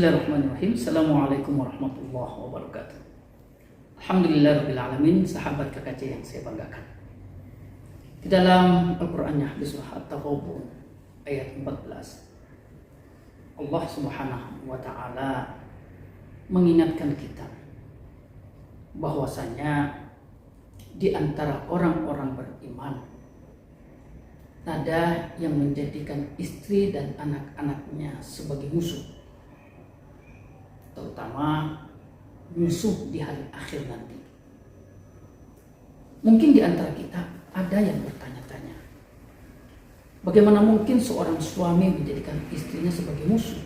Bismillahirrahmanirrahim. Assalamualaikum warahmatullahi wabarakatuh. Alhamdulillahirrahmanirrahim. Sahabat KKC yang saya banggakan, di dalam Al-Qurannya di surah At-Taghabun ayat 14, Allah subhanahu wa ta'ala mengingatkan kita bahwasanya di antara orang-orang beriman ada yang menjadikan istri dan anak-anaknya sebagai musuh, terutama musuh di hari akhir nanti. Mungkin di antara kita ada yang bertanya-tanya, bagaimana mungkin seorang suami menjadikan istrinya sebagai musuh?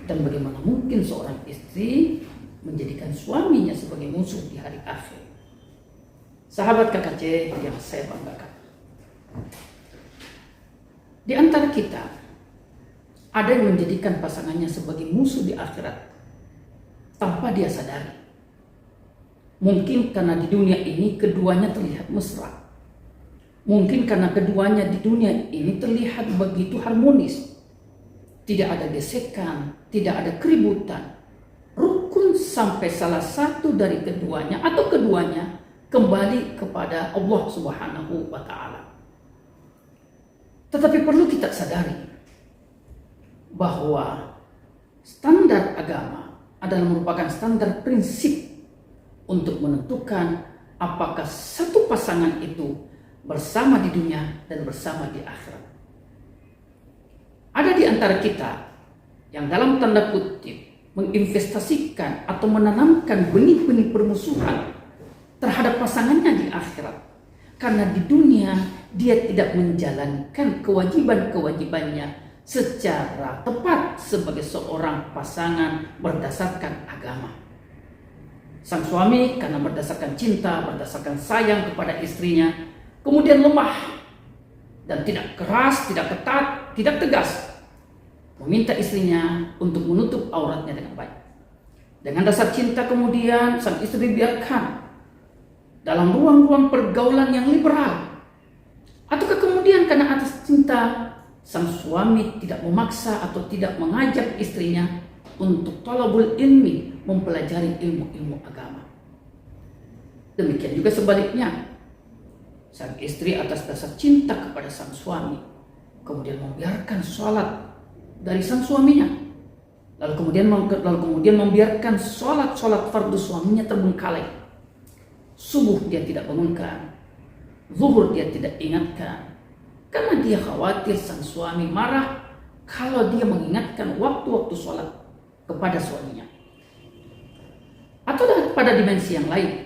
Dan bagaimana mungkin seorang istri menjadikan suaminya sebagai musuh di hari akhir? Sahabat KKC yang saya banggakan, di antara kita ada yang menjadikan pasangannya sebagai musuh di akhirat tanpa dia sadari. Mungkin karena di dunia ini keduanya terlihat mesra. Mungkin karena keduanya di dunia ini terlihat begitu harmonis. Tidak ada gesekan, tidak ada keributan, rukun sampai salah satu dari keduanya atau keduanya kembali kepada Allah Subhanahu wa ta'ala. Tetapi perlu kita sadari bahwa standar agama adalah merupakan standar prinsip untuk menentukan apakah satu pasangan itu bersama di dunia dan bersama di akhirat. Ada di antara kita yang dalam tanda kutip menginvestasikan atau menanamkan benih-benih permusuhan terhadap pasangannya di akhirat, karena di dunia dia tidak menjalankan kewajiban-kewajibannya secara tepat sebagai seorang pasangan berdasarkan agama. Sang suami karena berdasarkan cinta, berdasarkan sayang kepada istrinya, kemudian lemah dan tidak keras, tidak ketat, tidak tegas, meminta istrinya untuk menutup auratnya dengan baik. Dengan dasar cinta kemudian sang istri biarkan dalam ruang-ruang pergaulan yang liberal. Ataukah kemudian karena atas cinta sang suami tidak memaksa atau tidak mengajak istrinya untuk talabul ilmi, mempelajari ilmu-ilmu agama. Demikian juga sebaliknya, sang istri atas dasar cinta kepada sang suami kemudian membiarkan sholat dari sang suaminya, lalu kemudian membiarkan sholat fardu suaminya terbengkalai. Subuh dia tidak bangunkan, zuhur dia tidak ingatkan, karena dia khawatir sang suami marah kalau dia mengingatkan waktu-waktu sholat kepada suaminya. Atau pada dimensi yang lain,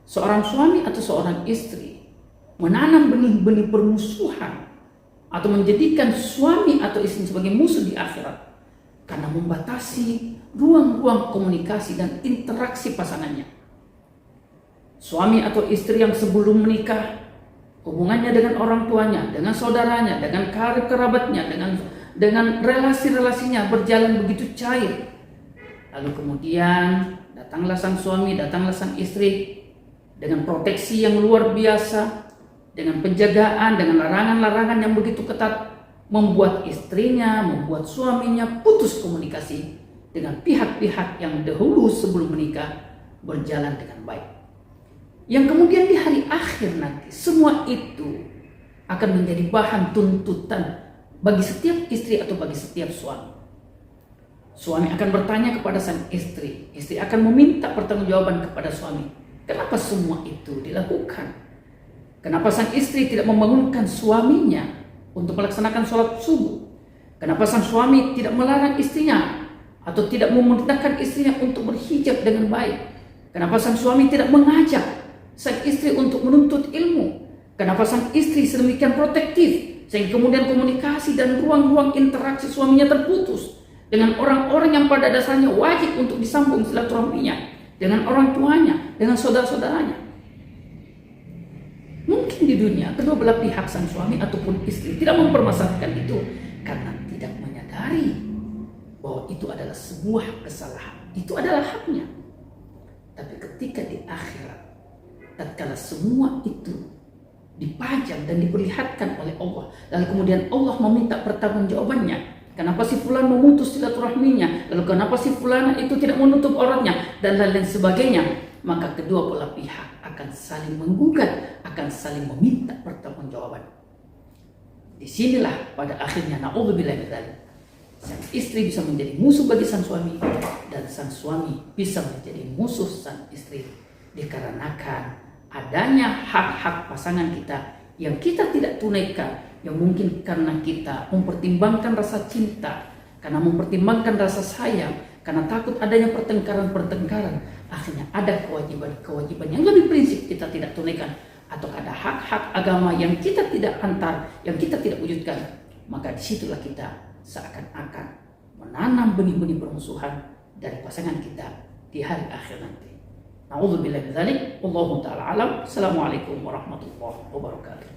seorang suami atau seorang istri menanam benih-benih permusuhan atau menjadikan suami atau istri sebagai musuh di akhirat karena membatasi ruang-ruang komunikasi dan interaksi pasangannya. Suami atau istri yang sebelum menikah hubungannya dengan orang tuanya, dengan saudaranya, dengan kerabatnya, dengan relasi-relasinya berjalan begitu cair. Lalu kemudian datanglah sang suami, datanglah sang istri dengan proteksi yang luar biasa, dengan penjagaan, dengan larangan-larangan yang begitu ketat, membuat istrinya, membuat suaminya putus komunikasi dengan pihak-pihak yang dahulu sebelum menikah berjalan dengan baik. Yang kemudian di hari akhir nanti semua itu akan menjadi bahan tuntutan bagi setiap istri atau bagi setiap suami. Suami akan bertanya kepada sang istri, istri akan meminta pertanggungjawaban kepada suami. Kenapa semua itu dilakukan? Kenapa sang istri tidak membangunkan suaminya untuk melaksanakan sholat subuh? Kenapa sang suami tidak melarang istrinya atau tidak memerintahkan istrinya untuk berhijab dengan baik? Kenapa sang suami tidak mengajak sang istri untuk menuntut ilmu? Kenapa sang istri sedemikian protektif sehingga kemudian komunikasi dan ruang-ruang interaksi suaminya terputus dengan orang-orang yang pada dasarnya wajib untuk disambung silaturahminya, dengan orang tuanya, dengan saudara-saudaranya? Mungkin di dunia kedua belah pihak sang suami ataupun istri tidak mempermasalahkan itu karena tidak menyadari bahwa itu adalah sebuah kesalahan, itu adalah haknya. Tapi ketika di akhirat, tatkala semua itu dipajang dan diperlihatkan oleh Allah, lalu kemudian Allah meminta pertanggungjawabannya, Kenapa si fulan memutus silaturahminya? Lalu kenapa si fulan itu tidak menutup auratnya? Dan lain-lain sebagainya. Maka kedua belah pihak akan saling menggugat, akan saling meminta pertanggungjawaban. Disinilah pada akhirnya na'udzubillah min dzalik, sang istri bisa menjadi musuh bagi sang suami, dan sang suami bisa menjadi musuh sang istri, dikarenakan adanya hak-hak pasangan kita yang kita tidak tunaikan, yang mungkin karena kita mempertimbangkan rasa cinta, karena mempertimbangkan rasa sayang, karena takut adanya pertengkaran, akhirnya ada kewajiban yang lebih prinsip kita tidak tunaikan, atau ada hak-hak agama yang kita tidak antar, yang kita tidak wujudkan. Maka disitulah kita seakan-akan menanam benih-benih permusuhan dari pasangan kita di hari akhir nanti. Na'udzubillah min dzalik. Wallahu ta'ala alam. Assalamualaikum warahmatullahi wabarakatuh.